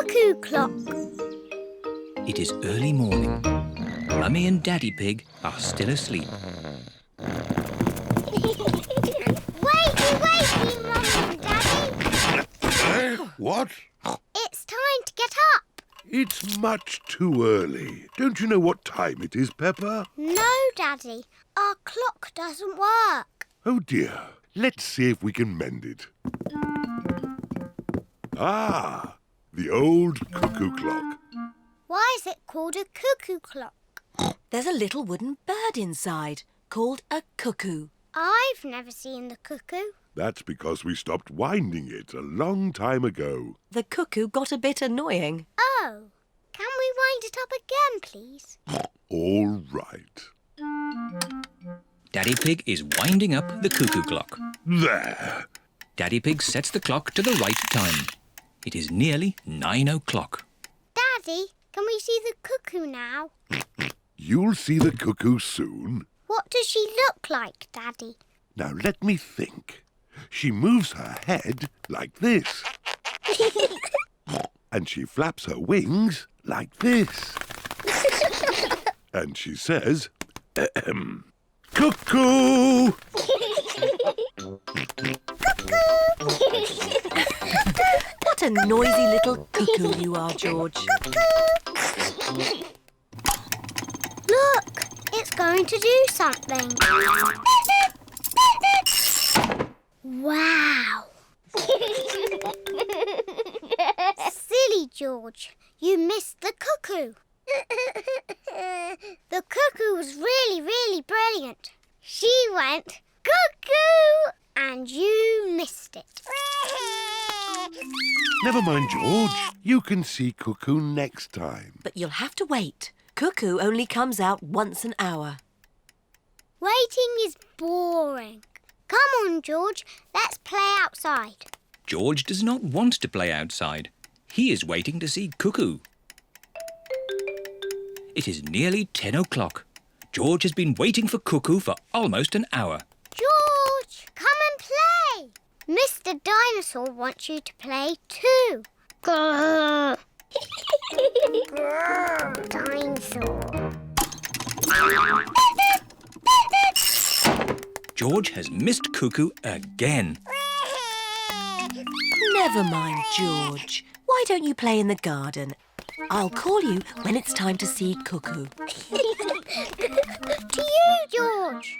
Cuckoo Clock. It is early morning. Mummy and Daddy Pig are still asleep. Wakey, Mummy and Daddy. What? It's time to get up. It's much too early. Don't you know what time it is, Peppa? No, Daddy. Our clock doesn't work. Oh dear. Let's see if we can mend it. Ah, the old cuckoo clock. Why is it called a cuckoo clock? There's a little wooden bird inside called a cuckoo. I've never seen the cuckoo. That's because we stopped winding it a long time ago. The cuckoo got a bit annoying. Oh, can we wind it up again, please? All right. Daddy Pig is winding up the cuckoo clock. There. Daddy Pig sets the clock to the right time. It is nearly 9 o'clock. Daddy, can we see the cuckoo now? You'll see the cuckoo soon. What does she look like, Daddy? Now let me think. She moves her head like this. And she flaps her wings like this. And she says, cuckoo! What a noisy little cuckoo you are, George. Look, it's going to do something. Wow! Silly George, you missed the cuckoo. The cuckoo was really brilliant. She went cuckoo and you missed it. Never mind, George. You can see cuckoo next time. But you'll have to wait. Cuckoo only comes out once an hour. Waiting is boring. Come on, George, let's play outside. George does not want to play outside. He is waiting to see Cuckoo. It is nearly 10 o'clock. George has been waiting for Cuckoo for almost an hour. George, come and play. Mr. Dinosaur wants you to play too. Grrr. Grrr, Dinosaur. George has missed Cuckoo again. Never mind, George. Why don't you play in the garden? I'll call you when it's time to see Cuckoo. To you, George.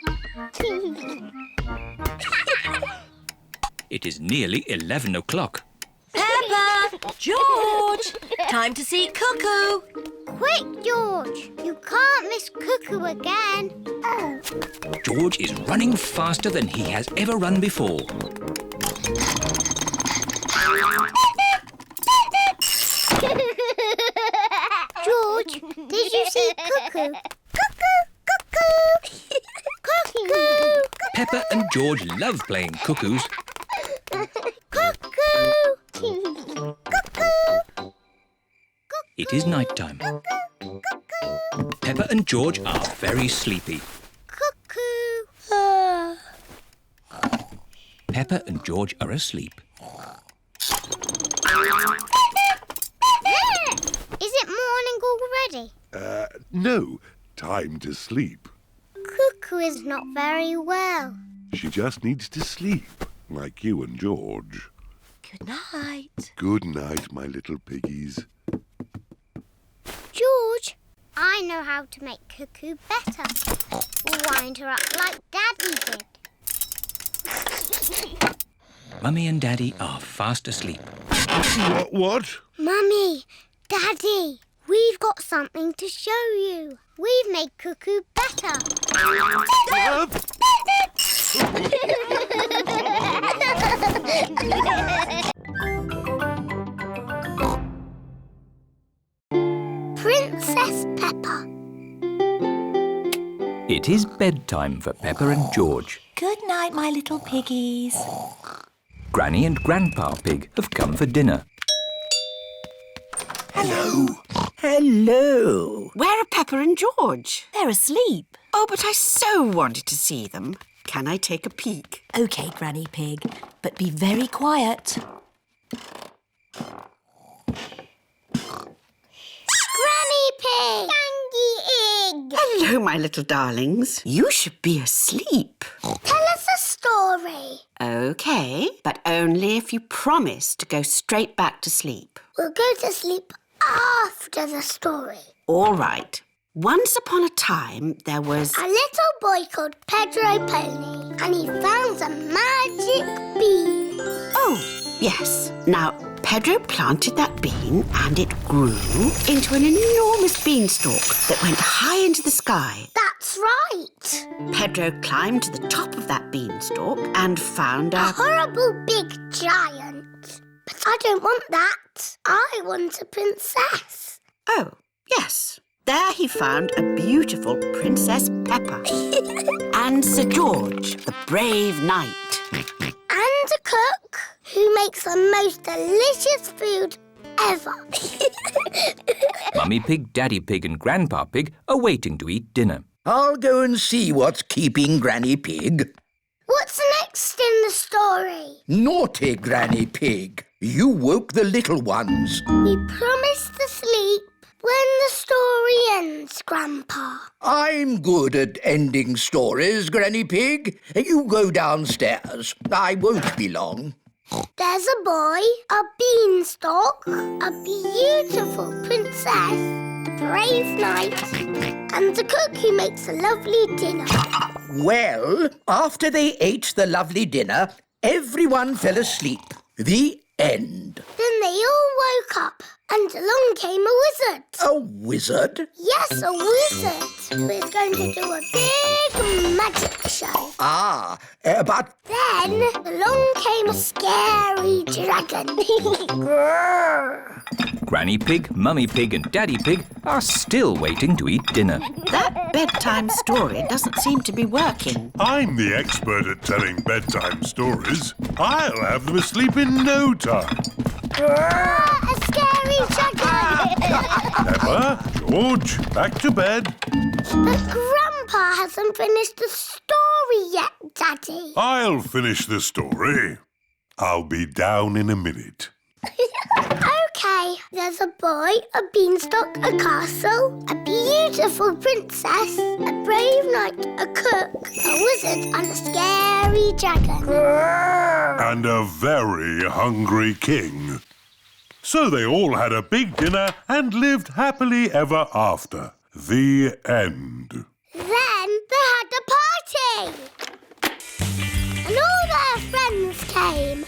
It is nearly 11 o'clock. Peppa! George! Time to see Cuckoo! Quick, George. You can't miss Cuckoo again. George is running faster than he has ever run before. George, did you see Cuckoo? Cuckoo! Cuckoo! Cuckoo! Peppa and George love playing cuckoos. Cuckoo! Cuckoo! It is night time. Peppa and George are very sleepy. Cuckoo! Peppa and George are asleep. Is it morning already? No. Time to sleep. Cuckoo is not very well. She just needs to sleep, like you and George. Good night. Good night, my little piggies. George, I know how to make Cuckoo better. We'll wind her up like Daddy did. Mummy and Daddy are fast asleep. What? Mummy, Daddy, we've got something to show you. We've made Cuckoo better. Princess Peppa. It is bedtime for Peppa and George. Good night, my little piggies. Granny and Grandpa Pig have come for dinner. Hello. Hello. Where are Peppa and George? They're asleep. Oh, but I so wanted to see them. Can I take a peek? OK, Granny Pig, but be very quiet. So, my little darlings, you should be asleep. Tell us a story. OK, but only if you promise to go straight back to sleep. We'll go to sleep after the story. All right. Once upon a time, there was... A little boy called Pedro Pony, and he found a magic bean. Oh, yes. Now, Pedro planted that bean and it grew into an enormous beanstalk that went high into the sky. That's right. Pedro climbed to the top of that beanstalk and found A horrible big giant. But I don't want that. I want a princess. Oh, yes. There he found a beautiful Princess Peppa and Sir George, the brave knight. And a cook who makes the most delicious food ever. Mummy Pig, Daddy Pig and Grandpa Pig are waiting to eat dinner. I'll go and see what's keeping Granny Pig. What's next in the story? Naughty Granny Pig. You woke the little ones. We promised to sleep when the story ends, Grandpa. I'm good at ending stories, Granny Pig. You go downstairs. I won't be long. There's a boy, a beanstalk, a beautiful princess, a brave knight, and a cook who makes a lovely dinner. Well, after they ate the lovely dinner, everyone fell asleep. The end. Then they all woke up, and along came a wizard. A wizard? Yes, a wizard who is going to do a big magic show. But... Then along came a scary dragon. Granny Pig, Mummy Pig and Daddy Pig are still waiting to eat dinner. That bedtime story doesn't seem to be working. I'm the expert at telling bedtime stories. I'll have them asleep in no time. A scary dragon. Peppa, George, back to bed. But Grandpa hasn't finished the story yet, Daddy. I'll finish the story. I'll be down in a minute. OK, there's a boy, a beanstalk, a castle, a beautiful princess, a brave knight, a cook, a wizard and a scary dragon. And a very hungry king. So they all had a big dinner and lived happily ever after. The end. Then they had a party. And all their friends came.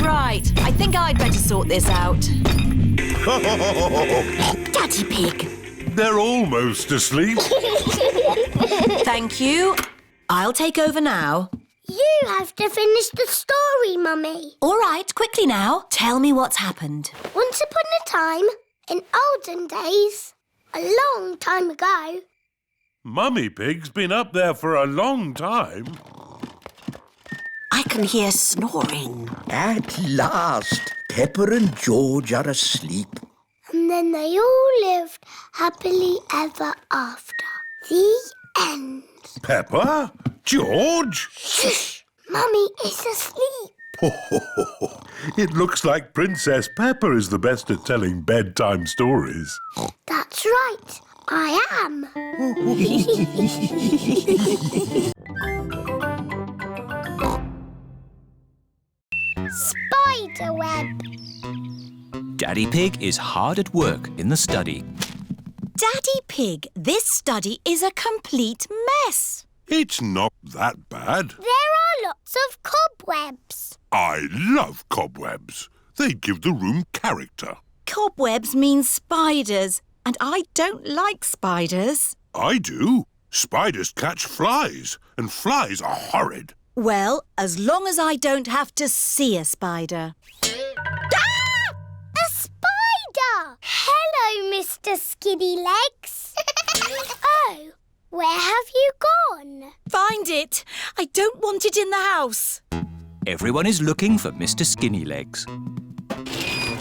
Right, I think I'd better sort this out. Daddy Pig. They're almost asleep. Thank you. I'll take over now. You have to finish the story, Mummy. All right, quickly now. Tell me what's happened. Once upon a time, in olden days, a long time ago. Mummy Pig's been up there for a long time. I can hear snoring. At last, Peppa and George are asleep. And then they all lived happily ever after. The end. Peppa? George? Shh! Mummy is asleep. It looks like Princess Peppa is the best at telling bedtime stories. That's right. I am. Spiderweb. Daddy Pig is hard at work in the study. Daddy Pig, this study is a complete mess. It's not that bad. There are lots of cobwebs. I love cobwebs. They give the room character. Cobwebs mean spiders, and I don't like spiders. I do. Spiders catch flies, and flies are horrid. Well, as long as I don't have to see a spider. Ah! A spider! Hello, Mr. Skinny Legs. Oh, where have you gone? Find it. I don't want it in the house. Everyone is looking for Mr. Skinny Legs.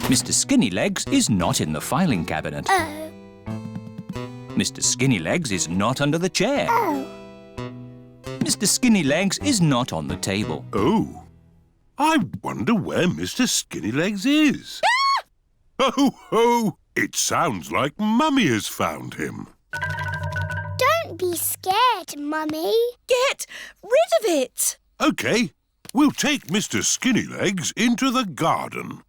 Mr. Skinny Legs is not in the filing cabinet. Oh. Mr. Skinny Legs is not under the chair. Oh. Mr. Skinny Legs is not on the table. Oh, I wonder where Mr. Skinnylegs is. Oh, ho! It sounds like Mummy has found him. Don't be scared, Mummy. Get rid of it! OK, we'll take Mr. Skinnylegs into the garden.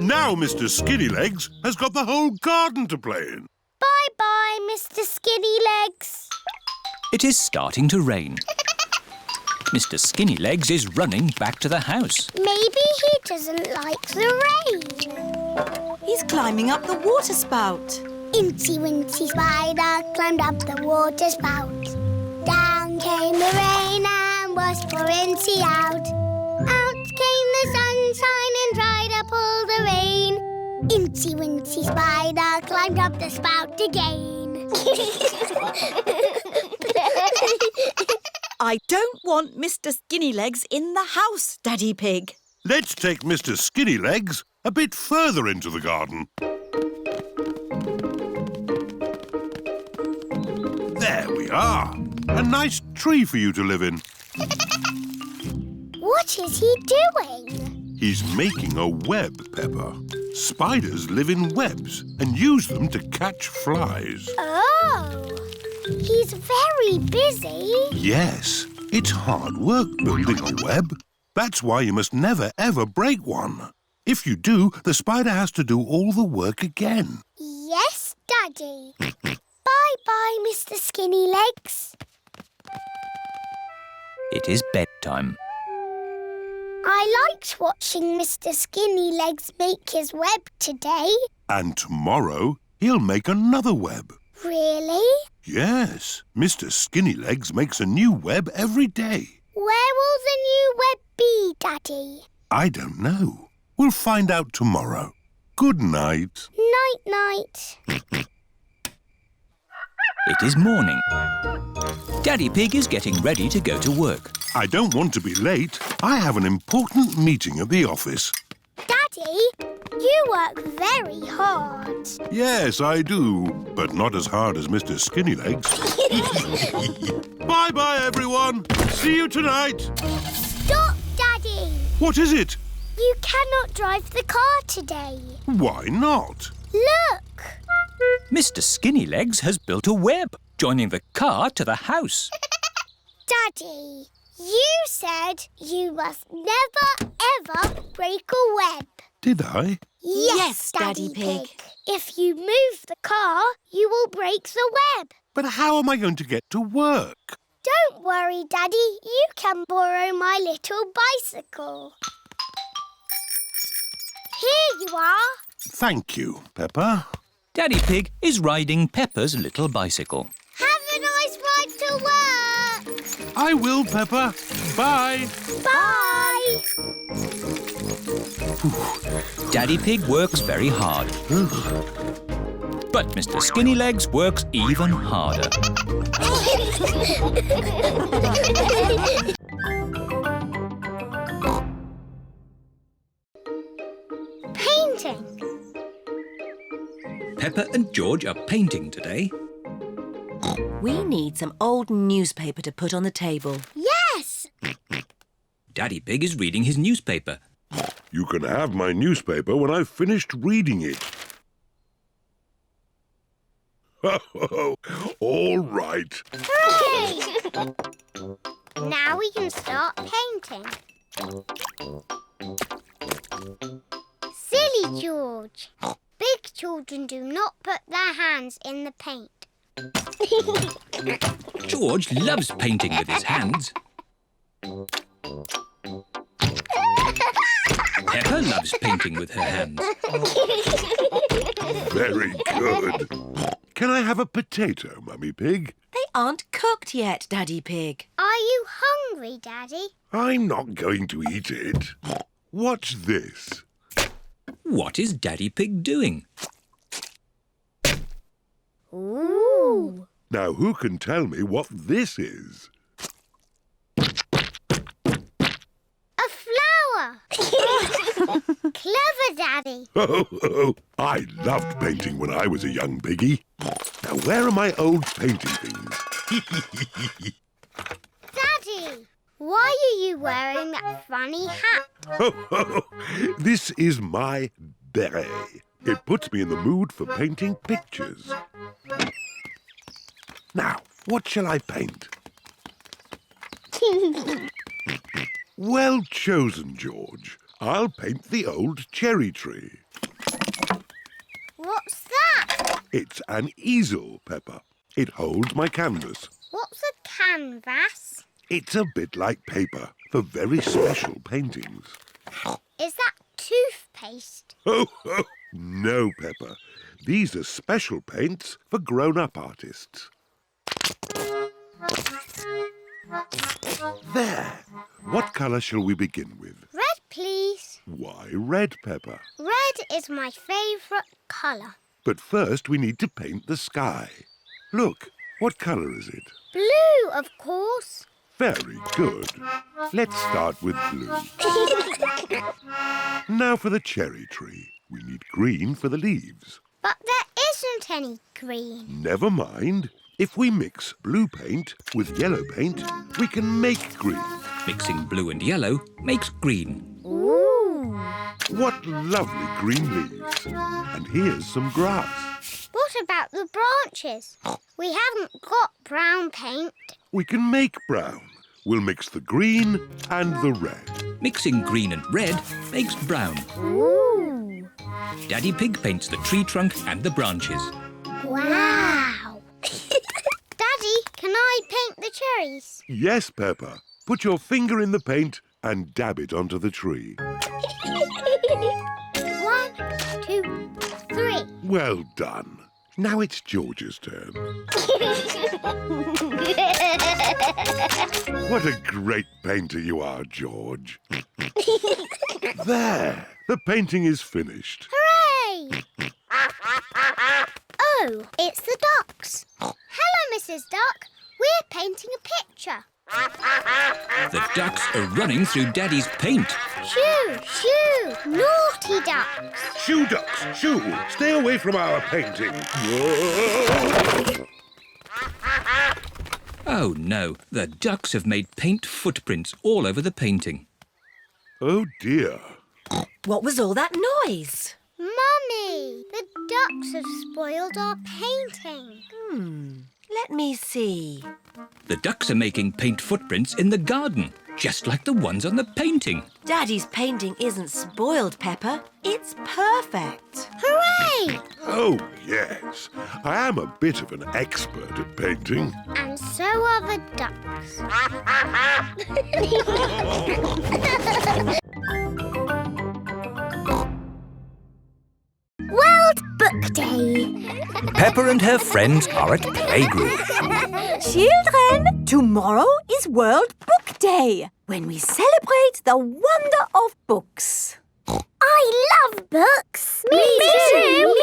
Now Mr. Skinnylegs has got the whole garden to play in. Bye-bye, Mr. Skinnylegs. It is starting to rain. Mr. Skinnylegs is running back to the house. Maybe he doesn't like the rain. He's climbing up the water spout. Incy Wincy Spider climbed up the water spout. Down came the rain and washed poor Incy out. Out came the sunshine and dried up all the rain. Incy Wincy Spider climbed up the spout again. I don't want Mr. Skinnylegs in the house, Daddy Pig. Let's take Mr. Skinnylegs a bit further into the garden. There we are. A nice tree for you to live in. What is he doing? He's making a web, Peppa. Spiders live in webs and use them to catch flies. Oh, he's very busy. Yes, it's hard work building a web. That's why you must never, ever break one. If you do, the spider has to do all the work again. Yes, Daddy. Bye-bye, Mr. Skinnylegs. It is bedtime. I liked watching Mr. Skinnylegs make his web today. And tomorrow, he'll make another web. Really? Yes, Mr. Skinnylegs makes a new web every day. Where will the new web be, Daddy? I don't know. We'll find out tomorrow. Good night. Night-night. It is morning. Daddy Pig is getting ready to go to work. I don't want to be late. I have an important meeting at the office. Daddy, you work very hard. Yes, I do, but not as hard as Mr. Skinnylegs. Bye-bye, everyone. See you tonight. Stop, Daddy. What is it? You cannot drive the car today. Why not? Look. Mr. Skinnylegs has built a web, joining the car to the house. Daddy, you said you must never, ever break a web. Did I? Yes, Daddy Pig. If you move the car, you will break the web. But how am I going to get to work? Don't worry, Daddy. You can borrow my little bicycle. Here you are. Thank you, Peppa. Daddy Pig is riding Peppa's little bicycle. Have a nice ride to work. I will, Peppa. Bye. Bye. Daddy Pig works very hard. But Mr. Skinnylegs works even harder. Painting. Peppa and George are painting today. We need some old newspaper to put on the table. Yes. Daddy Pig is reading his newspaper. You can have my newspaper when I've finished reading it. All right. Hooray! Now we can start painting. Silly George. Big children do not put their hands in the paint. George loves painting with his hands. Peppa loves painting with her hands. Very good. Can I have a potato, Mummy Pig? They aren't cooked yet, Daddy Pig. Are you hungry, Daddy? I'm not going to eat it. What's this? What is Daddy Pig doing? Ooh. Now, who can tell me what this is? A flower. Clever, Daddy. Oh, I loved painting when I was a young piggy. Now, where are my old painting things? Daddy, Why are you wearing that funny hat? This is my beret. It puts me in the mood for painting pictures. Now, what shall I paint? Well chosen, George. I'll paint the old cherry tree. What's that? It's an easel, Peppa. It holds my canvas. What's a canvas? It's a bit like paper for very special paintings. Is that toothpaste? Oh, no, Peppa. These are special paints for grown-up artists. There. What colour shall we begin with? Red, please. Why red, Peppa? Red is my favourite colour. But first we need to paint the sky. Look, what colour is it? Blue, of course. Very good. Let's start with blue. Now for the cherry tree. We need green for the leaves. But there isn't any green. Never mind. If we mix blue paint with yellow paint, we can make green. Mixing blue and yellow makes green. Ooh. What lovely green leaves. And here's some grass. What about the branches? We haven't got brown paint. We can make brown. We'll mix the green and the red. Mixing green and red makes brown. Ooh. Daddy Pig paints the tree trunk and the branches. Wow. Daddy, can I paint the cherries? Yes, Peppa. Put your finger in the paint and dab it onto the tree. 1, 2, 3. Well done. Now it's George's turn. What a great painter you are, George. There. The painting is finished. Hooray! Oh, it's the ducks. Hello, Mrs. Duck. We're painting a picture. The ducks are running through Daddy's paint. Shoo, shoo, naughty ducks. Shoo, ducks, shoo. Stay away from our painting. Whoa. Oh no, the ducks have made paint footprints all over the painting. Oh dear. What was all that noise? Mummy, the ducks have spoiled our painting. Let me see. The ducks are making paint footprints in the garden, just like the ones on the painting. Daddy's painting isn't spoiled, Peppa. It's perfect. Hooray! Oh, yes. I am a bit of an expert at painting. And so are the ducks. World Book Day. Peppa and her friends are at playgroup. Children, tomorrow is World Book Day, when we celebrate the wonder of books. I love books. Me too.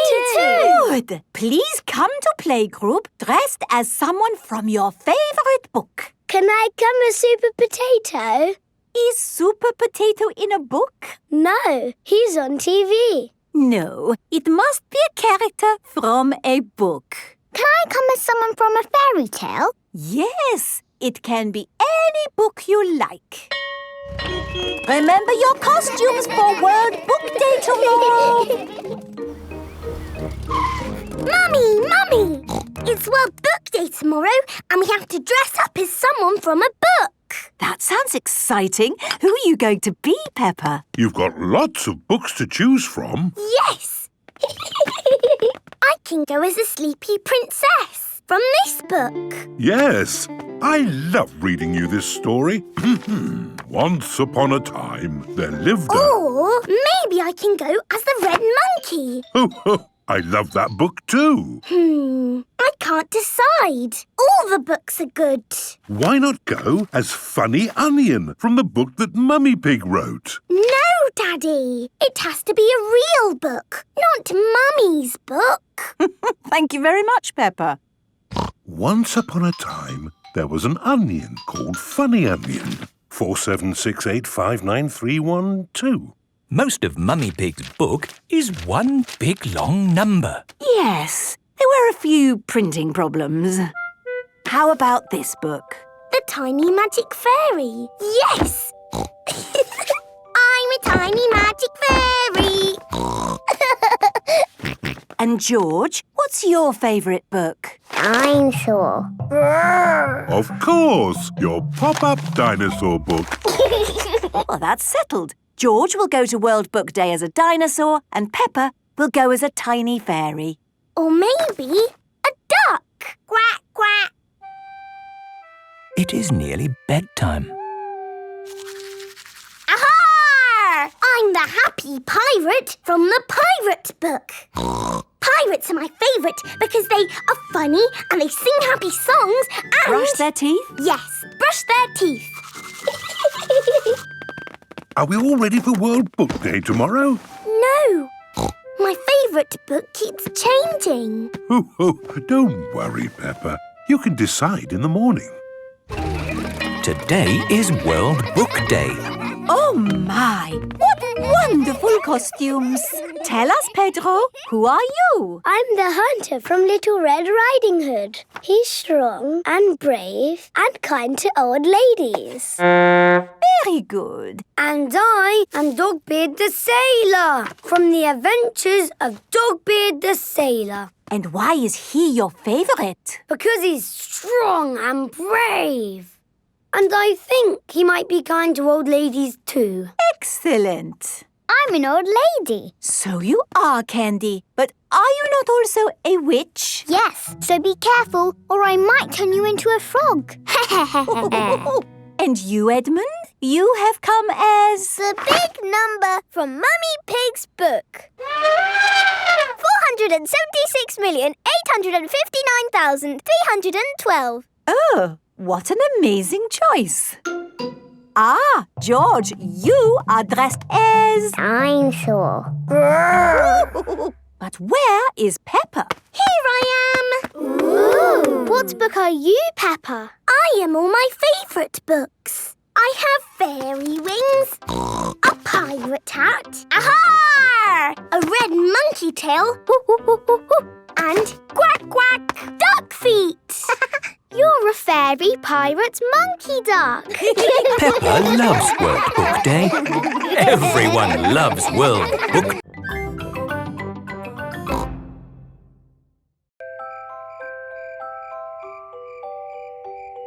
Good. Please come to playgroup dressed as someone from your favorite book. Can I come as Super Potato? Is Super Potato in a book? No, he's on TV. No, it must be a character from a book. Can I come as someone from a fairy tale? Yes, it can be any book you like. Remember your costumes for World Book Day tomorrow. Mummy! It's World Book Day tomorrow and we have to dress up as someone from a book. That sounds exciting. Who are you going to be, Peppa? You've got lots of books to choose from. Yes! I can go as a sleepy princess from this book. Yes, I love reading you this story. Once upon a time, there lived a... Or maybe I can go as the red monkey. Oh, I love that book too. I can't decide. All the books are good. Why not go as Funny Onion from the book that Mummy Pig wrote? No, Daddy. It has to be a real book, not Mummy's book. Thank you very much, Peppa. Once upon a time, there was an onion called Funny Onion. 4768593112. Most of Mummy Pig's book is one big long number. Yes, there were a few printing problems. How about this book? The a tiny magic fairy. Yes! I'm a tiny magic fairy. And George, what's your favourite book? Dine-saw. Of course, your pop-up dinosaur book. Well, that's settled. George will go to World Book Day as a dinosaur and Peppa will go as a tiny fairy. Or maybe a duck. Quack, quack. It is nearly bedtime. Aha! I'm the happy pirate from the pirate book. Pirates are my favourite because they are funny and they sing happy songs and... Brush their teeth? Yes, brush their teeth. Are we all ready for World Book Day tomorrow? No, my favourite book keeps changing. Oh, don't worry, Peppa. You can decide in the morning. Today is World Book Day. Oh my! What wonderful costumes! Tell us, Pedro, who are you? I'm the hunter from Little Red Riding Hood. He's strong and brave and kind to old ladies. Very good. And I am Dogbeard the Sailor from the Adventures of Dogbeard the Sailor. And why is he your favourite? Because he's strong and brave. And I think he might be kind to old ladies too. Excellent. I'm an old lady. So you are, Candy. But are you not also a witch? Yes, so be careful or I might turn you into a frog. And you, Edmund? You have come as... The big number from Mummy Pig's book. 476,859,312. Oh, what an amazing choice. Ah, George, you are dressed as... Dinosaur. But where is Peppa? Here I am. Ooh. What book are you, Peppa? I am all my favourite books. I have fairy wings, a pirate hat, aha! A red monkey tail, and quack quack duck feet. You're a fairy pirate monkey duck. Peppa loves World Book Day. Everyone loves World Book.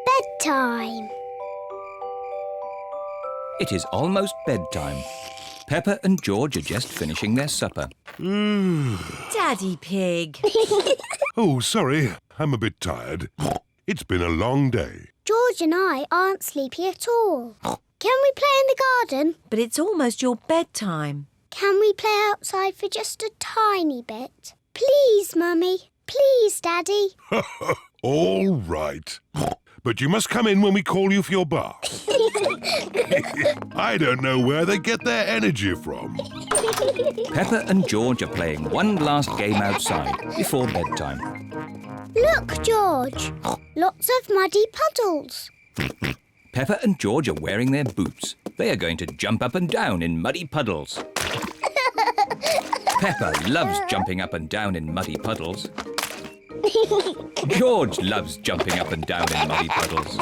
Bedtime. It is almost bedtime. Peppa and George are just finishing their supper. Daddy Pig. Oh, sorry. I'm a bit tired. It's been a long day. George and I aren't sleepy at all. Can we play in the garden? But it's almost your bedtime. Can we play outside for just a tiny bit? Please, Mummy. Please, Daddy. All right. But you must come in when we call you for your bath. I don't know where they get their energy from. Peppa and George are playing one last game outside before bedtime. Look, George. Lots of muddy puddles. Peppa and George are wearing their boots. They are going to jump up and down in muddy puddles. Peppa loves jumping up and down in muddy puddles. George loves jumping up and down in muddy puddles.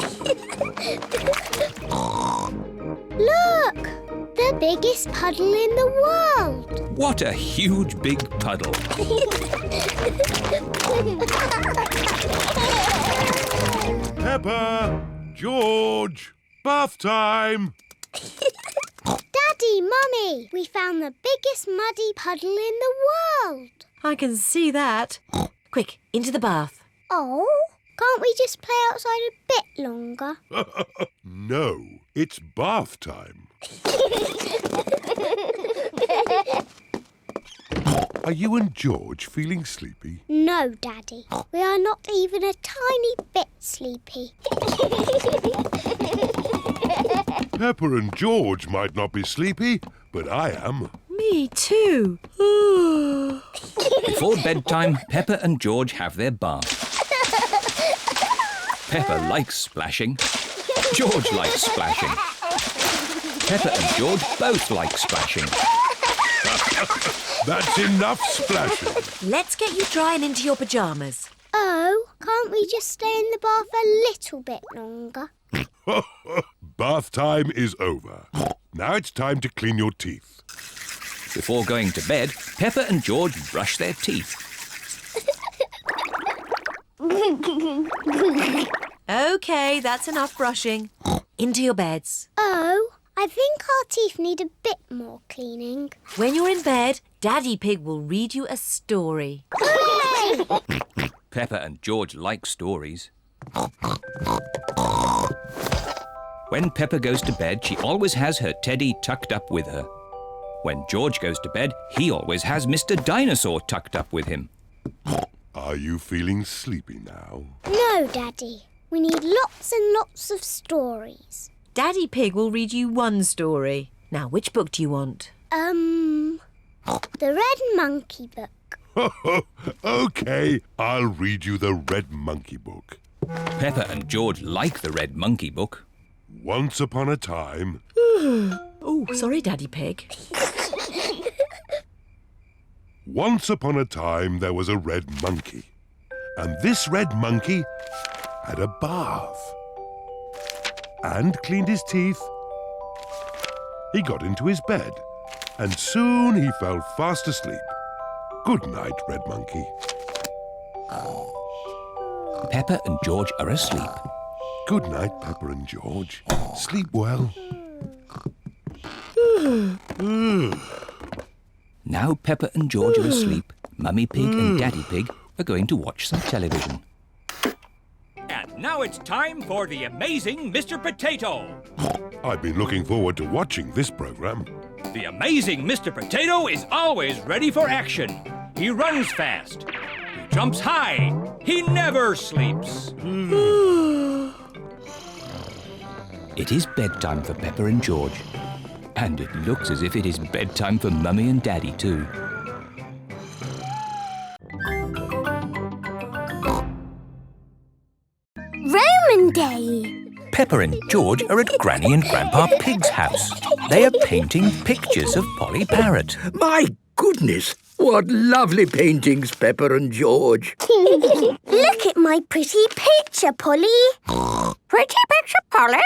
Look! The biggest puddle in the world. What a huge big puddle. Peppa! George! Bath time! Daddy, Mummy, we found the biggest muddy puddle in the world. I can see that. Quick, into the bath. Oh, can't we just play outside a bit longer? No, it's bath time. Are you and George feeling sleepy? No, Daddy. We are not even a tiny bit sleepy. Peppa and George might not be sleepy, but I am. Me too. Before bedtime, Peppa and George have their bath. Peppa likes splashing. George likes splashing. Peppa and George both like splashing. That's enough splashing. Let's get you dry and into your pyjamas. Oh, can't we just stay in the bath a little bit longer? Bath time is over. Now it's time to clean your teeth. Before going to bed, Peppa and George brush their teeth. OK, that's enough brushing. Into your beds. Oh, I think our teeth need a bit more cleaning. When you're in bed, Daddy Pig will read you a story. Hooray! Peppa and George like stories. When Peppa goes to bed, she always has her teddy tucked up with her. When George goes to bed, he always has Mr. Dinosaur tucked up with him. Are you feeling sleepy now? No, Daddy. We need lots and lots of stories. Daddy Pig will read you one story. Now, which book do you want? The Red Monkey book. OK, I'll read you the Red Monkey book. Peppa and George like the Red Monkey book. Once upon a time... Oh, sorry, Daddy Pig. Once upon a time there was a red monkey. And this red monkey had a bath. And cleaned his teeth. He got into his bed. And soon he fell fast asleep. Good night, Red Monkey. Peppa and George are asleep. Good night, Peppa and George. Sleep well. Now Peppa and George are asleep, Mummy Pig and Daddy Pig are going to watch some television. And now it's time for the amazing Mr. Potato. I've been looking forward to watching this program. The amazing Mr. Potato is always ready for action. He runs fast. He jumps high. He never sleeps. It is bedtime for Peppa and George. And it looks as if it is bedtime for Mummy and Daddy too. Roman Day. Peppa and George are at Granny and Grandpa Pig's house. They are painting pictures of Polly Parrot. My goodness, what lovely paintings, Peppa and George. Look at my pretty picture, Polly. Pretty picture, Polly.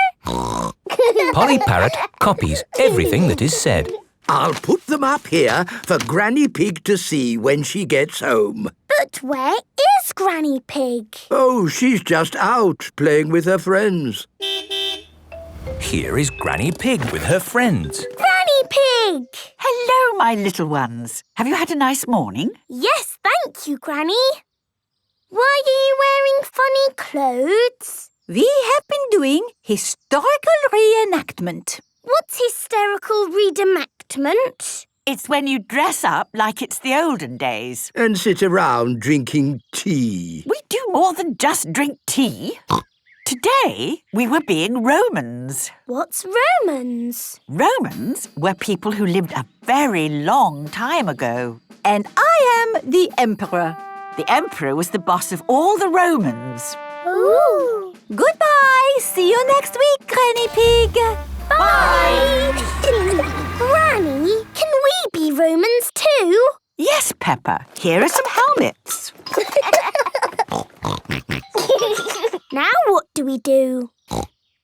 Polly Parrot copies everything that is said. I'll put them up here for Granny Pig to see when she gets home. But where is Granny Pig? Oh, she's just out playing with her friends. Here is Granny Pig with her friends. Granny Pig! Hello, my little ones. Have you had a nice morning? Yes, thank you, Granny. Why are you wearing funny clothes? We have been doing historical reenactment. What's hysterical reenactment? It's when you dress up like it's the olden days. And sit around drinking tea. We do more than just drink tea. Today, we were being Romans. What's Romans? Romans were people who lived a very long time ago. And I am the Emperor. The emperor was the boss of all the Romans. Ooh. Goodbye. See you next week, Granny Pig. Bye! Granny, can we be Romans too? Yes, Peppa. Here are some helmets. Now what do we do?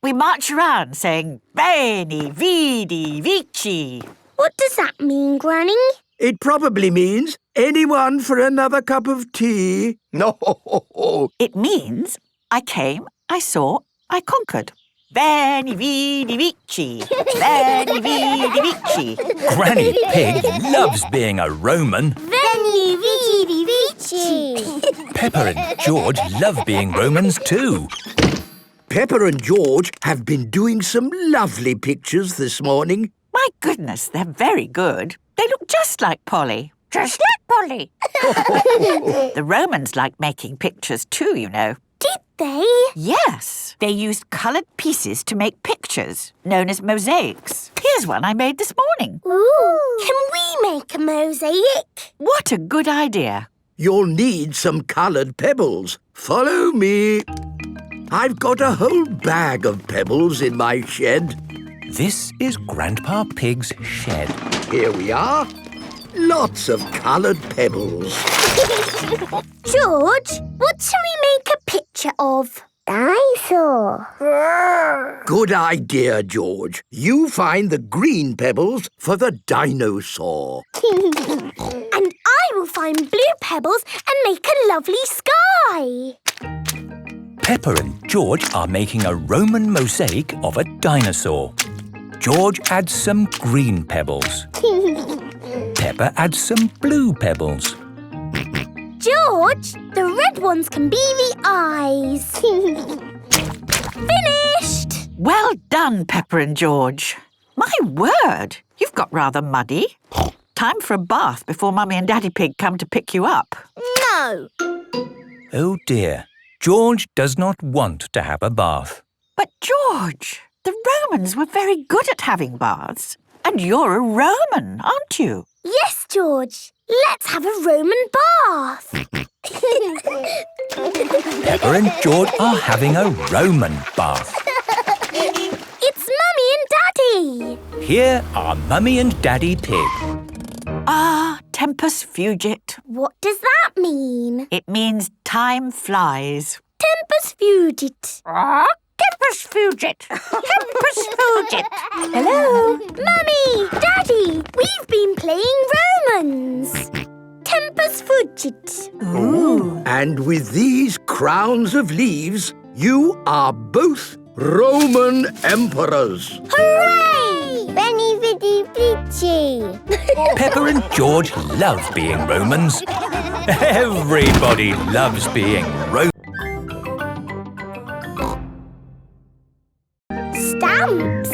We march around saying, Bene, Vidi, Vici. What does that mean, Granny? It probably means anyone for another cup of tea. No. It means I came, I saw, I conquered. Bene, Vidi, Vici. Bene, Vidi, Vici. Granny Pig loves being a Roman. Veni, vidi, vici. Peppa and George love being Romans too. Peppa and George have been doing some lovely pictures this morning. My goodness, they're very good. They look just like Polly. Just like Polly. The Romans liked making pictures too, you know. Did they? Yes. They used coloured pieces to make pictures, known as mosaics. Here's one I made this morning. Ooh. Can we make a mosaic? What a good idea. You'll need some coloured pebbles. Follow me. I've got a whole bag of pebbles in my shed. This is Grandpa Pig's shed. Here we are. Lots of coloured pebbles. George, what shall we make a picture of? dinosaur. Good idea, George. You find the green pebbles for the dinosaur. And I will find blue pebbles and make a lovely sky. Peppa and George are making a Roman mosaic of a dinosaur. George adds some green pebbles. Peppa adds some blue pebbles. George, the red ones can be the eyes. Finished! Well done, Peppa and George. My word, you've got rather muddy. Time for a bath before Mummy and Daddy Pig come to pick you up. No. Oh dear, George does not want to have a bath. But George, the Romans were very good at having baths. And you're a Roman, aren't you? Yes, George. Let's have a Roman bath. Peppa and George are having a Roman bath. It's Mummy and Daddy. Here are Mummy and Daddy Pig. Ah, tempus fugit. What does that mean? It means time flies. Tempus fugit. Tempus fugit. Tempus fugit. Hello? Mummy, Daddy, we've been playing Romans. Tempus fugit. Ooh. And with these crowns of leaves, you are both Roman emperors. Hooray! Benny Viddy Vici. Peppa and George love being Romans. Everybody loves being Romans. Stamps.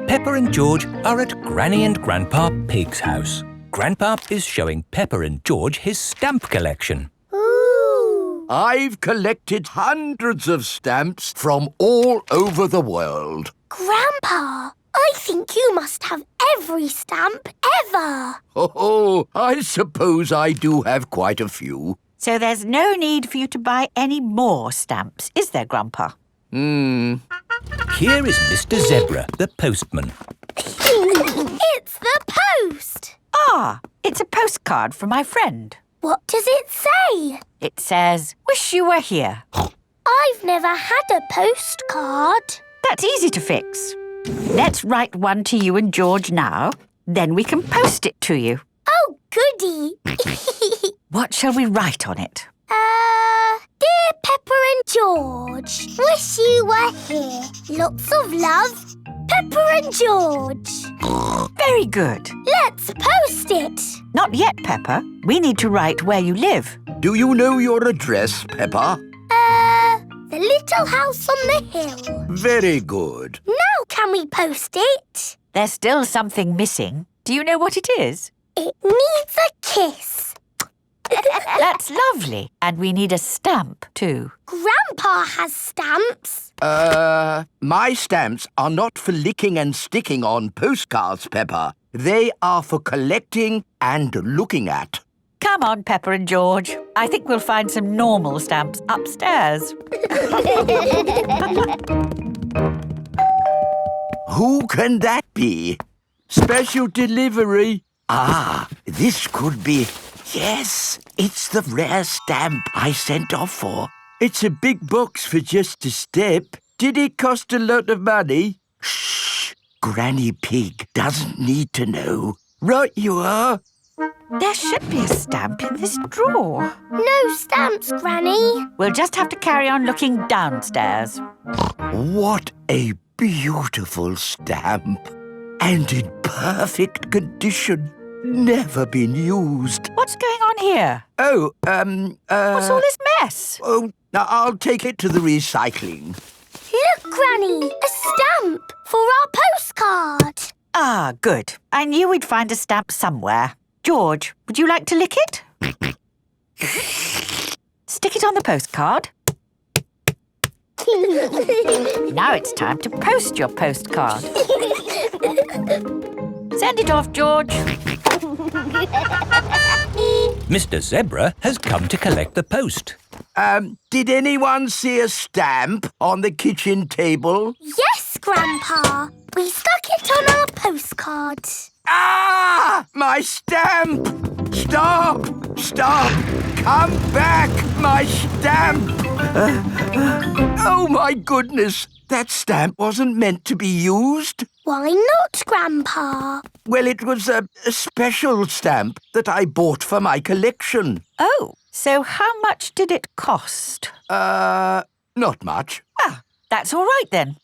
Peppa and George are at Granny and Grandpa Pig's house. Grandpa is showing Peppa and George his stamp collection. Ooh. I've collected hundreds of stamps from all over the world. Grandpa, I think you must have every stamp ever. Oh, I suppose I do have quite a few. So there's no need for you to buy any more stamps, is there, Grandpa? Here is Mr. Zebra, the postman. It's the post. Ah, it's a postcard from my friend. What does it say? It says, "Wish you were here." I've never had a postcard. That's easy to fix. Let's write one to you and George now. Then we can post it to you. Oh, goody. What shall we write on it? Dear Peppa and George, wish you were here. Lots of love, Peppa and George. Very good. Let's post it. Not yet, Peppa. We need to write where you live. Do you know your address, Peppa? The little house on the hill. Very good. Now can we post it? There's still something missing. Do you know what it is? It needs a kiss. That's lovely. And we need a stamp too. Grandpa has stamps. My stamps are not for licking and sticking on postcards, Peppa. They are for collecting and looking at. Come on, Peppa and George. I think we'll find some normal stamps upstairs. Who can that be? Special delivery. Ah, this could be... Yes, it's the rare stamp I sent off for. It's a big box for just a step. Did it cost a lot of money? Shh! Granny Pig doesn't need to know. Right you are. There should be a stamp in this drawer. No stamps, Granny. We'll just have to carry on looking downstairs. What a beautiful stamp. And in perfect condition. Never been used. What's going on here? Oh, What's all this mess? Oh, now I'll take it to the recycling. Look, Granny, a stamp for our postcard. Ah, good. I knew we'd find a stamp somewhere. George, would you like to lick it? Stick it on the postcard. Now it's time to post your postcard. Send it off, George. Mr. Zebra has come to collect the post. Did anyone see a stamp on the kitchen table? Yes, Grandpa. We stuck it on our postcard. Ah! My stamp! Stop! Stop! Come back! My stamp! Oh, my goodness! That stamp wasn't meant to be used. Why not, Grandpa? Well, it was a special stamp that I bought for my collection. Oh, so how much did it cost? Not much. Ah, that's all right then.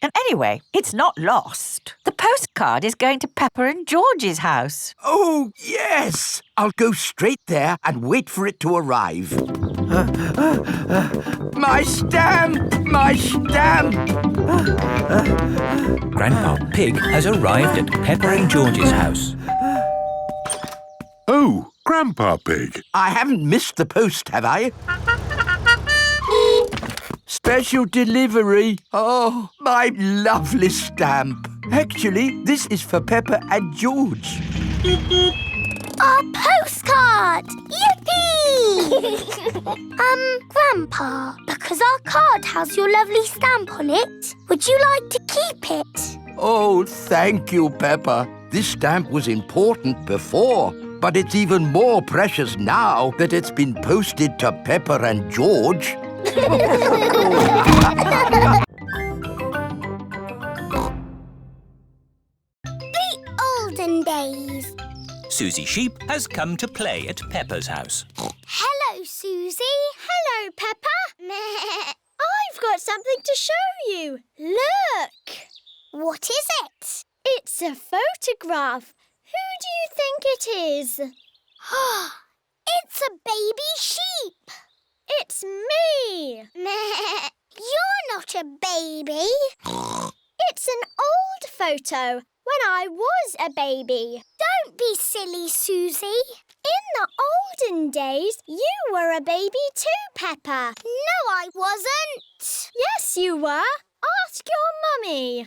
And anyway, it's not lost. The postcard is going to Peppa and George's house. Oh, yes! I'll go straight there and wait for it to arrive. My stamp! My stamp! Grandpa Pig has arrived at Peppa and George's house. Oh, Grandpa Pig. I haven't missed the post, have I? Special delivery. Oh, my lovely stamp. Actually, this is for Peppa and George. Our postcard! Yippee! Grandpa, because our card has your lovely stamp on it, would you like to keep it? Oh, thank you, Peppa. This stamp was important before, but it's even more precious now that it's been posted to Peppa and George. The olden days. Suzy Sheep has come to play at Peppa's house. Hello, Suzy. Hello, Peppa. I've got something to show you. Look. What is it? It's a photograph. Who do you think it is? It's a baby sheep. It's me. You're not a baby. It's an old photo when I was a baby. Don't be silly, Suzy. In the olden days, you were a baby too, Peppa. No, I wasn't. Yes, you were. Ask your mummy.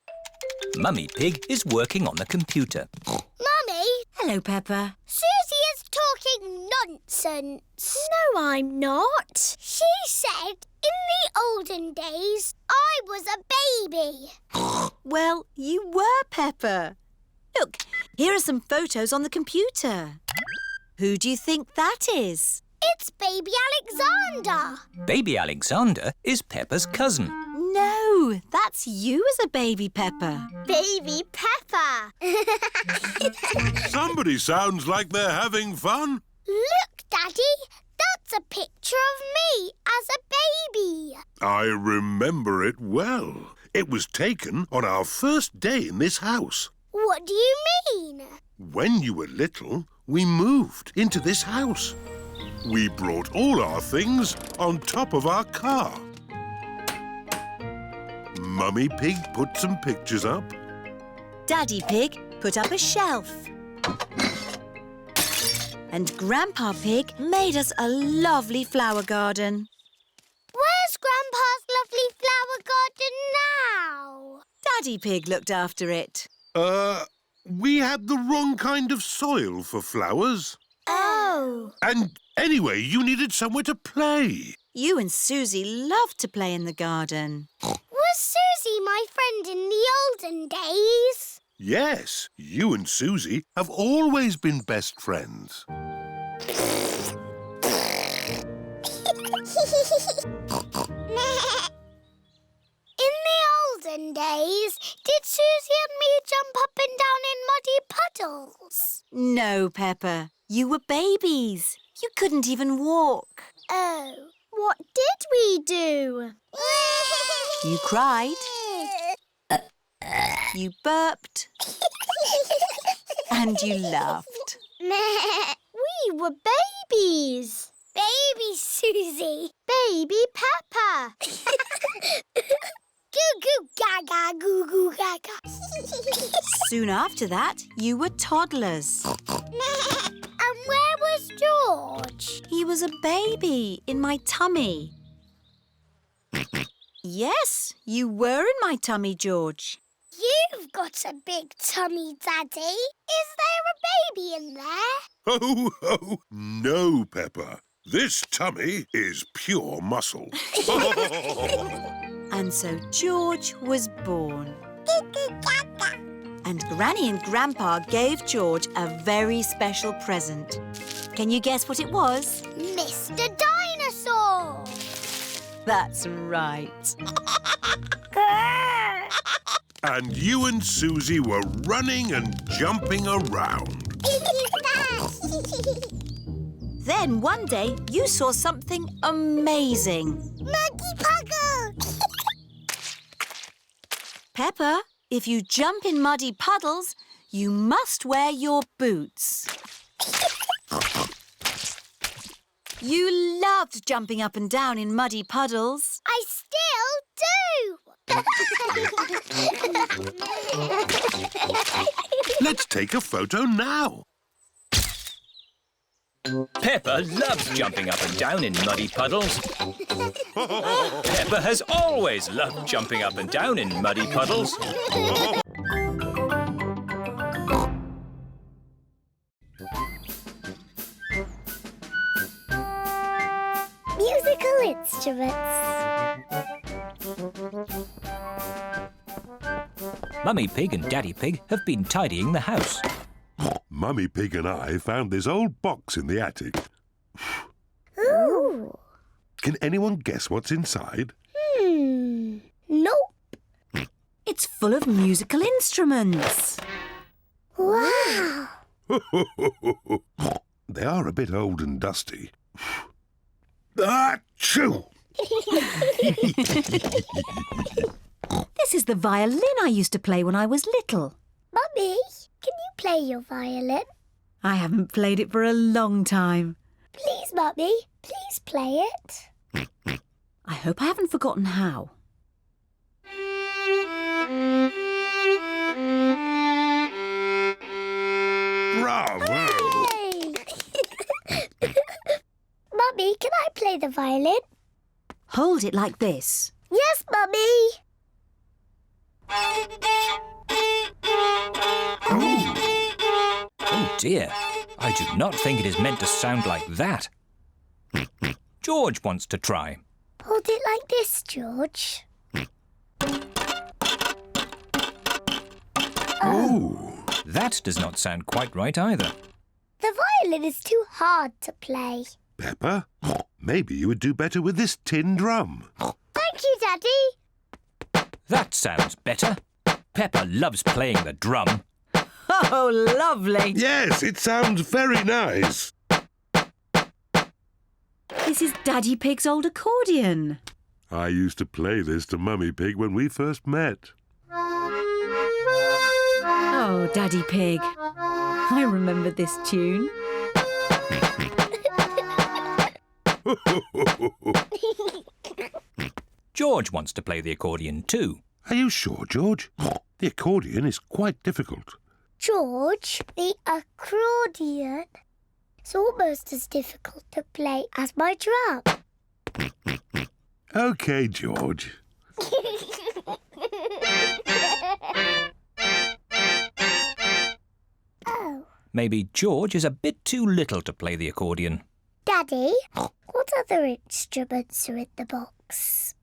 Mummy Pig is working on the computer. Mummy, Hello, Peppa. Suzy is talking nonsense. No, I'm not. She said in the olden days I was a baby. Well, you were, Peppa. Look, here are some photos on the computer. Who do you think that is? It's baby Alexander. Baby Alexander is Peppa's cousin. No, that's you as a baby, Peppa. Baby Peppa. Somebody sounds like they're having fun. Look, Daddy, that's a picture of me as a baby. I remember it well. It was taken on our first day in this house. What do you mean? When you were little, we moved into this house. We brought all our things on top of our car. Mummy Pig put some pictures up. Daddy Pig put up a shelf. And Grandpa Pig made us a lovely flower garden. Where's Grandpa's lovely flower garden now? Daddy Pig looked after it. We had the wrong kind of soil for flowers. Oh. And anyway, you needed somewhere to play. You and Suzy loved to play in the garden. Was Suzy my friend in the olden days? Yes, you and Suzy have always been best friends. In the olden days, did Suzy and me jump up and down in muddy puddles? No, Peppa. You were babies. You couldn't even walk. Oh. What did we do? You cried. You burped. And you laughed. We were babies. Baby Suzy. Baby Peppa. Goo goo gaga, goo goo gaga. Soon after that, you were toddlers. And where was George? He was a baby in my tummy. Yes, you were in my tummy, George. You've got a big tummy, Daddy. Is there a baby in there? Ho, ho! No, Peppa. This tummy is pure muscle. And so George was born. And Granny and Grandpa gave George a very special present. Can you guess what it was? Mr. Dinosaur. That's right. And you and Suzy were running and jumping around. Then one day you saw something amazing. Muddy puddle! Peppa, if you jump in muddy puddles, you must wear your boots. You loved jumping up and down in muddy puddles. I still do! Let's take a photo now. Peppa loves jumping up and down in muddy puddles. Peppa has always loved jumping up and down in muddy puddles. Musical instruments. Mummy Pig and Daddy Pig have been tidying the house. Mummy Pig and I found this old box in the attic. Ooh. Can anyone guess what's inside? Nope. It's full of musical instruments. Wow. They are a bit old and dusty. Achoo! This is the violin I used to play when I was little. Mummy, can you play your violin? I haven't played it for a long time. Please, Mummy, please play it. I hope I haven't forgotten how. Bravo! Yay! Mummy, can I play the violin? Hold it like this. Yes, Mummy. Oh dear, I do not think it is meant to sound like that. George wants to try. Hold it like this, George. Oh! That does not sound quite right either. The violin is too hard to play. Peppa, maybe you would do better with this tin drum. Thank you, Daddy. That sounds better. Peppa loves playing the drum. Oh, lovely. Yes, it sounds very nice. This is Daddy Pig's old accordion. I used to play this to Mummy Pig when we first met. Oh, Daddy Pig. I remember this tune. George wants to play the accordion too. Are you sure, George? The accordion is quite difficult. George, the accordion is almost as difficult to play as my drum. OK, George. Oh. Maybe George is a bit too little to play the accordion. Daddy, what other instruments are in the box?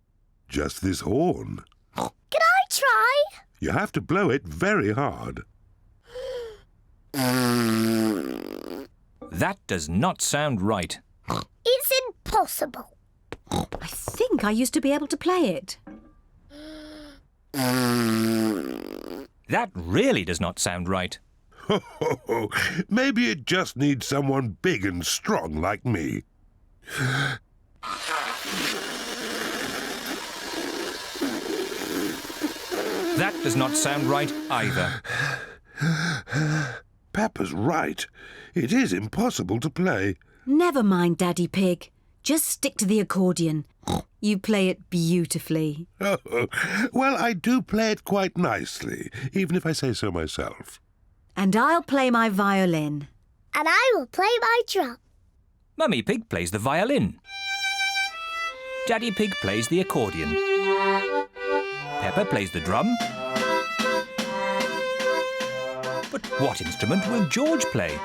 Just this horn. Can I try? You have to blow it very hard. That does not sound right. It's impossible. I think I used to be able to play it. That really does not sound right. Maybe it just needs someone big and strong like me. That does not sound right either. Peppa's right. It is impossible to play. Never mind, Daddy Pig. Just stick to the accordion. You play it beautifully. Well, I do play it quite nicely, even if I say so myself. And I'll play my violin. And I will play my drum. Mummy Pig plays the violin. Daddy Pig plays the accordion. Peppa plays the drum. But what instrument will George play?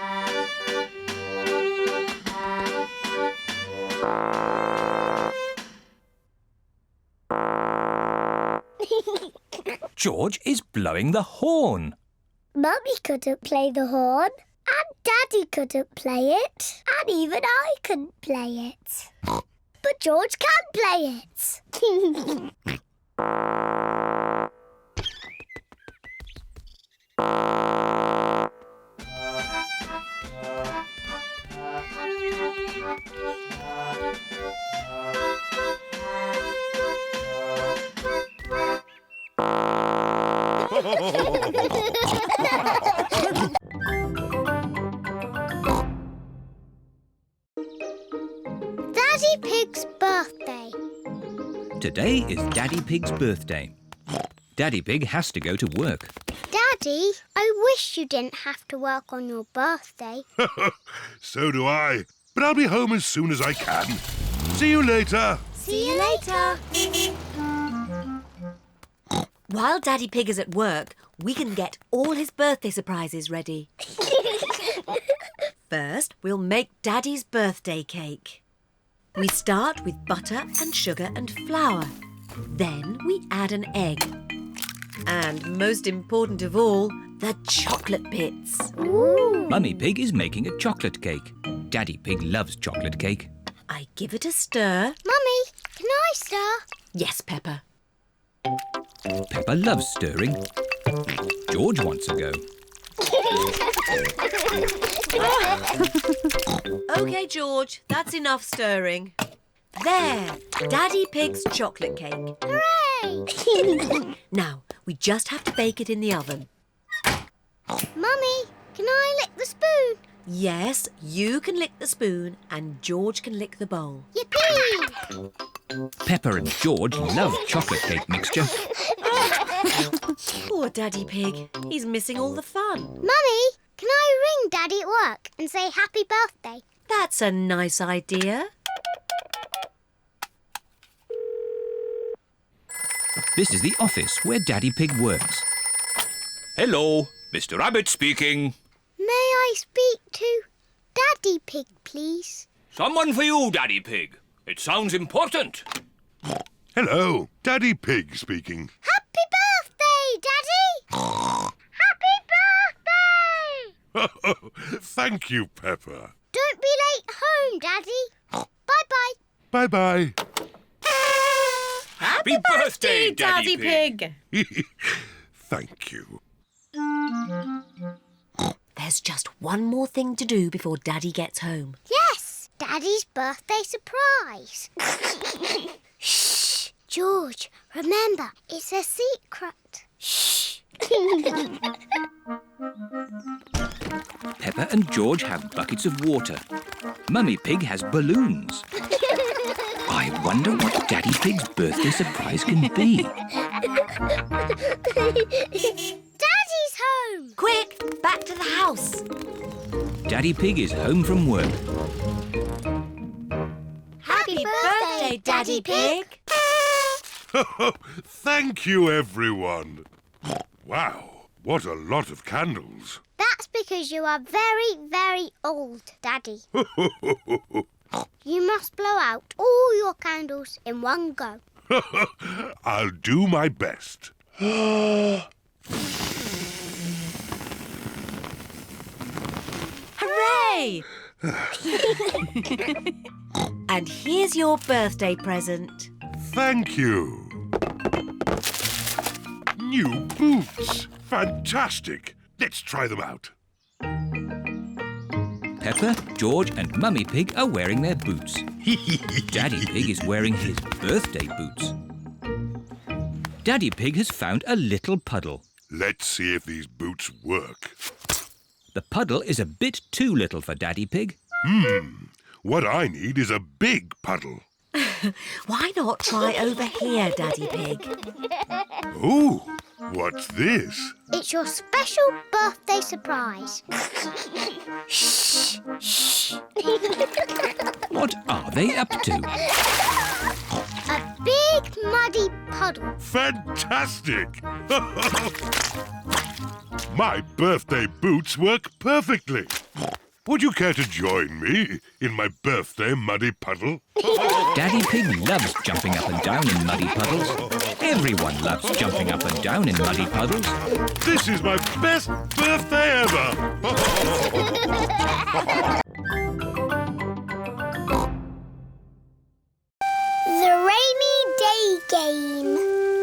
George is blowing the horn. Mummy couldn't play the horn, and Daddy couldn't play it, and even I couldn't play it. but George can't play it. Daddy Pig's birthday. Today is Daddy Pig's birthday. Daddy Pig has to go to work. Daddy, I wish you didn't have to work on your birthday. So do I. But I'll be home as soon as I can. See you later. See you later. While Daddy Pig is at work, we can get all his birthday surprises ready. First, we'll make Daddy's birthday cake. We start with butter and sugar and flour. Then we add an egg. And most important of all, the chocolate bits. Ooh. Mummy Pig is making a chocolate cake. Daddy Pig loves chocolate cake. I give it a stir. Mummy, can I stir? Yes, Peppa. Peppa loves stirring. George wants a go. OK, George, that's enough stirring. There, Daddy Pig's chocolate cake. Hooray! Now, we just have to bake it in the oven. Mummy, can I lick the spoon? Yes, you can lick the spoon and George can lick the bowl. Yippee! Peppa and George love chocolate cake mixture. Poor Daddy Pig. He's missing all the fun. Mummy, can I ring Daddy at work and say happy birthday? That's a nice idea. This is the office where Daddy Pig works. Hello, Mr. Rabbit speaking. May I speak to Daddy Pig, please? Someone for you, Daddy Pig. It sounds important. Hello, Daddy Pig speaking. Happy birthday, Daddy! Happy birthday! Thank you, Peppa. Don't be late home, Daddy. Bye-bye. Bye-bye. Happy birthday, Daddy Pig. Thank you. There's just one more thing to do before Daddy gets home. Yes, Daddy's birthday surprise. Shh, George, remember, it's a secret. Shh. Peppa and George have buckets of water. Mummy Pig has balloons. I wonder what Daddy Pig's birthday surprise can be. Daddy's home! Quick, back to the house. Daddy Pig is home from work. Happy birthday, Daddy Pig! Thank you, everyone. Wow, what a lot of candles. That's because you are very, very old, Daddy. You must blow out all your candles in one go. I'll do my best. Hooray! And here's your birthday present. Thank you. New boots. Fantastic. Let's try them out. Peppa, George and Mummy Pig are wearing their boots. Daddy Pig is wearing his birthday boots. Daddy Pig has found a little puddle. Let's see if these boots work. The puddle is a bit too little for Daddy Pig. What I need is a big puddle. Why not try over here, Daddy Pig? Ooh, what's this? It's your special birthday surprise. Shh, shh. What are they up to? A big muddy puddle. Fantastic! My birthday boots work perfectly. Would you care to join me in my birthday muddy puddle? Daddy Pig loves jumping up and down in muddy puddles. Everyone loves jumping up and down in muddy puddles. This is my best birthday ever!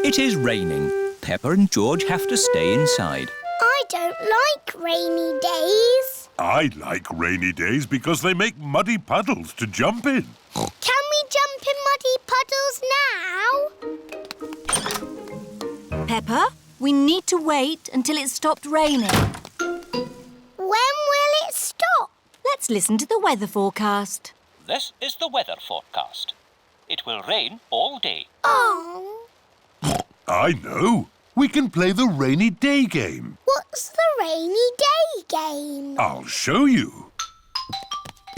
It is raining. Peppa and George have to stay inside. I don't like rainy days. I like rainy days because they make muddy puddles to jump in. Can we jump in muddy puddles now? Peppa, we need to wait until it stopped raining. When will it stop? Let's listen to the weather forecast. This is the weather forecast. It will rain all day. Oh. I know. We can play the rainy day game. What's the rainy day game? I'll show you.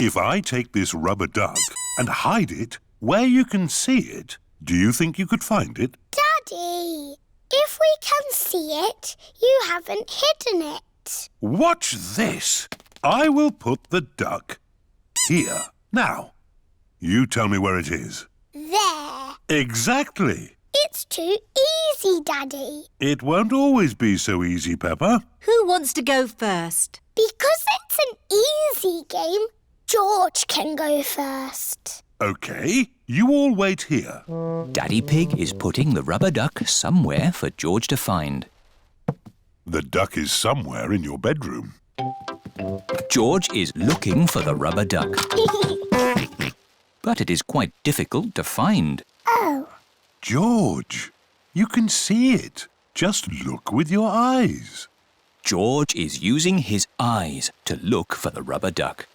If I take this rubber duck and hide it where you can see it, do you think you could find it? Daddy, if we can see it, you haven't hidden it. Watch this. I will put the duck here. Now, you tell me where it is. There. Exactly. It's too easy, Daddy. It won't always be so easy, Peppa. Who wants to go first? Because it's an easy game, George can go first. OK, you all wait here. Daddy Pig is putting the rubber duck somewhere for George to find. The duck is somewhere in your bedroom. George is looking for the rubber duck. But it is quite difficult to find. Oh. George, you can see it. Just look with your eyes. George is using his eyes to look for the rubber duck.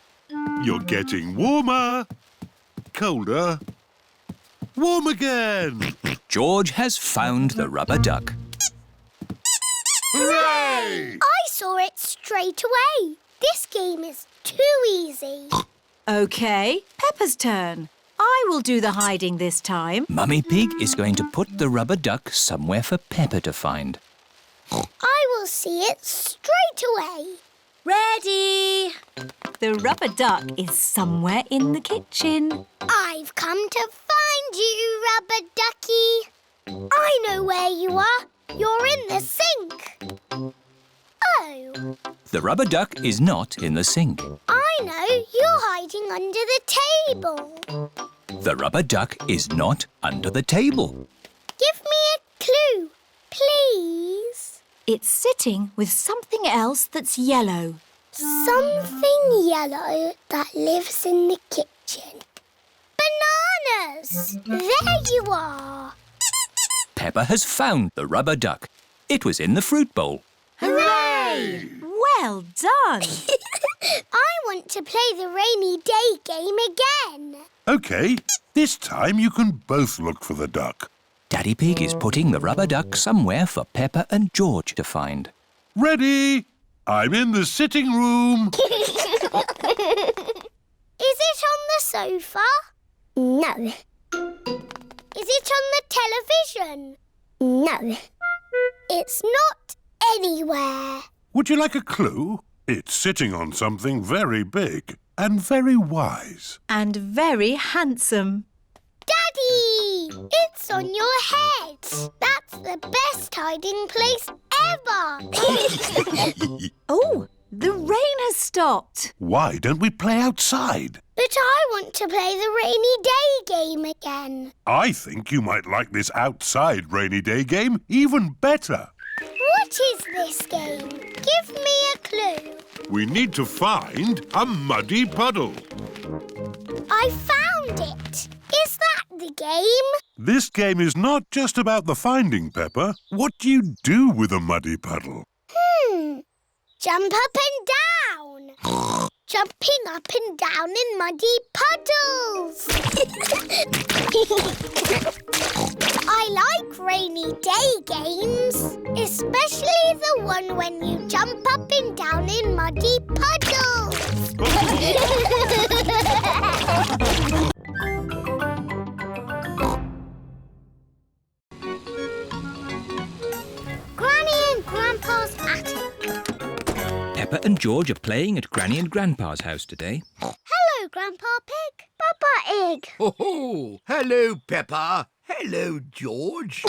You're getting warmer. Colder. Warm again. George has found the rubber duck. Hooray! I saw it straight away. This game is too easy. OK, Peppa's turn. I will do the hiding this time. Mummy Pig is going to put the rubber duck somewhere for Peppa to find. I will see it straight away. Ready! The rubber duck is somewhere in the kitchen. I've come to find you, Rubber Ducky. I know where you are. You're in the sink. Oh. The rubber duck is not in the sink. I know. You're hiding under the table. The rubber duck is not under the table. Give me a clue, please. It's sitting with something else that's yellow. Something yellow that lives in the kitchen. Bananas! There you are. Peppa has found the rubber duck. It was in the fruit bowl. Hooray! Well done! I want to play the rainy day game again. OK, this time you can both look for the duck. Daddy Pig is putting the rubber duck somewhere for Peppa and George to find. Ready? I'm in the sitting room. Is it on the sofa? No. Is it on the television? No. It's not anywhere. Would you like a clue? It's sitting on something very big and very wise. And very handsome. Daddy! It's on your head. That's the best hiding place ever. Oh, the rain has stopped. Why don't we play outside? But I want to play the rainy day game again. I think you might like this outside rainy day game even better. What is this game? Give me a clue. We need to find a muddy puddle. I found it. Is that the game? This game is not just about the finding, Peppa. What do you do with a muddy puddle? Jump up and down. Jumping up and down in muddy puddles. I like rainy day games, especially the one when you jump up and down in muddy puddles. Granny and Grandpa's attic. Peppa and George are playing at Granny and Grandpa's house today. Hello, Grandpa Pig. Peppa Egg. Oh, hello, Peppa. Hello, George.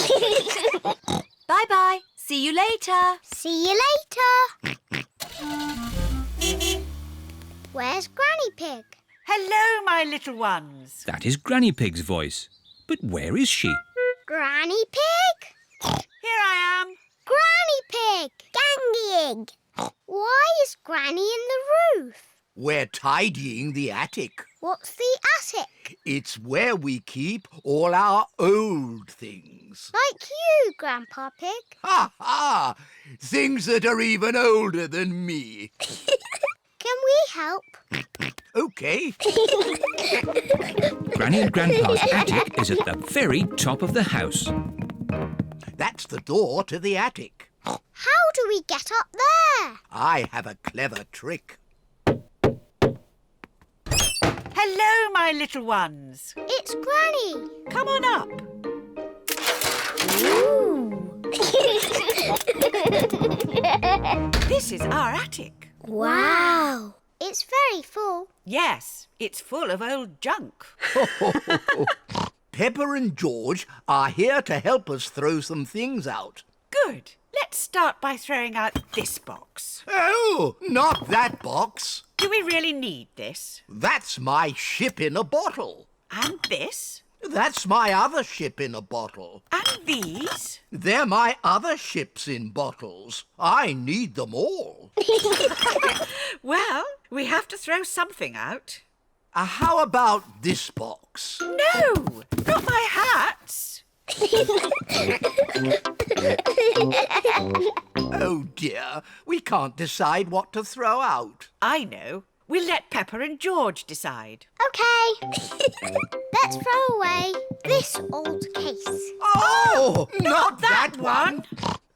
Bye-bye. See you later. See you later. Where's Granny Pig? Hello, my little ones. That is Granny Pig's voice. But where is she? Granny Pig? tidying. Why is Granny in the roof? We're tidying the attic. What's the attic? It's where we keep all our old things. Like you, Grandpa Pig. Ha ha! Things that are even older than me. Can we help? OK. Granny and Grandpa's attic is at the very top of the house. That's the door to the attic. How do we get up there? I have a clever trick. Hello, my little ones. It's Granny. Come on up. This is our attic. Wow. It's very full. Yes, it's full of old junk. Peppa and George are here to help us throw some things out. Good. Let's start by throwing out this box. Oh, not that box. Do we really need this? That's my ship in a bottle. And this? That's my other ship in a bottle. And these? They're my other ships in bottles. I need them all. Well, we have to throw something out. How about this box? No, not my hats. Oh dear, we can't decide what to throw out. I know. We'll let Peppa and George decide. OK. Let's throw away this old case. Oh, not that one.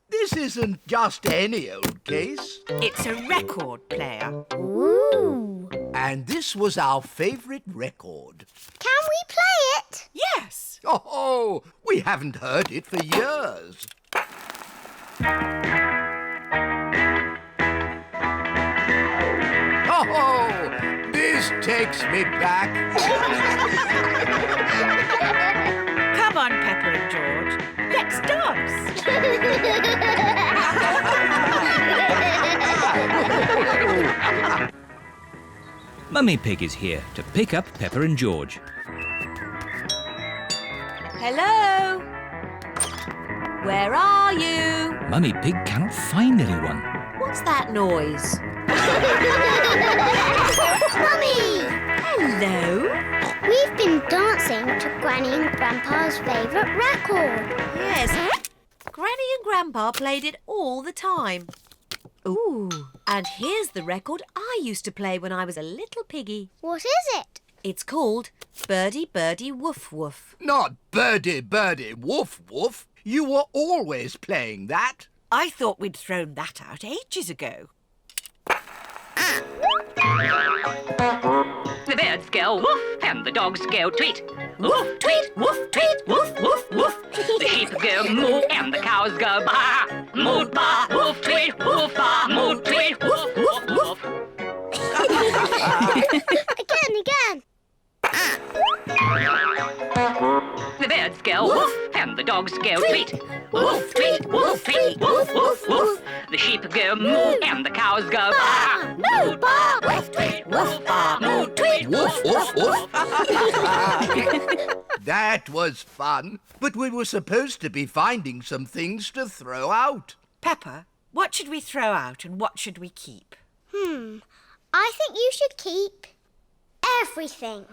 This isn't just any old case. It's a record player. Ooh. And this was our favourite record. Can we play it? Yes. Oh, we haven't heard it for years. Oh, this takes me back. Come on, Peppa and George. Let's dance. Mummy Pig is here to pick up Peppa and George. Hello? Where are you? Mummy Pig cannot find anyone. What's that noise? Mummy! Hello? We've been dancing to Granny and Grandpa's favourite record. Yes. Granny and Grandpa played it all the time. Ooh, and here's the record I used to play when I was a little piggy. What is it? It's called Birdie Birdie Woof Woof. Not birdie, birdie, woof, woof. You were always playing that. I thought we'd thrown that out ages ago. The birds go woof and the dogs go tweet. Woof, tweet, woof, tweet, woof, woof, woof. The sheep go moo and the cows go baa. Moo, baa, woof, tweet, woof, baa, moo, tweet, woof, woof, woof. Again. The birds go woof and the dogs go tweet. Woof, tweet, woof, tweet, woof, woof, woof. The sheep go moo and the cows go baa. Moo, baa, woof, tweet, woof, baa, moo, tweet, Woof, woof, woof. That was fun, but we were supposed to be finding some things to throw out. Peppa, what should we throw out and what should we keep? I think you should keep everything.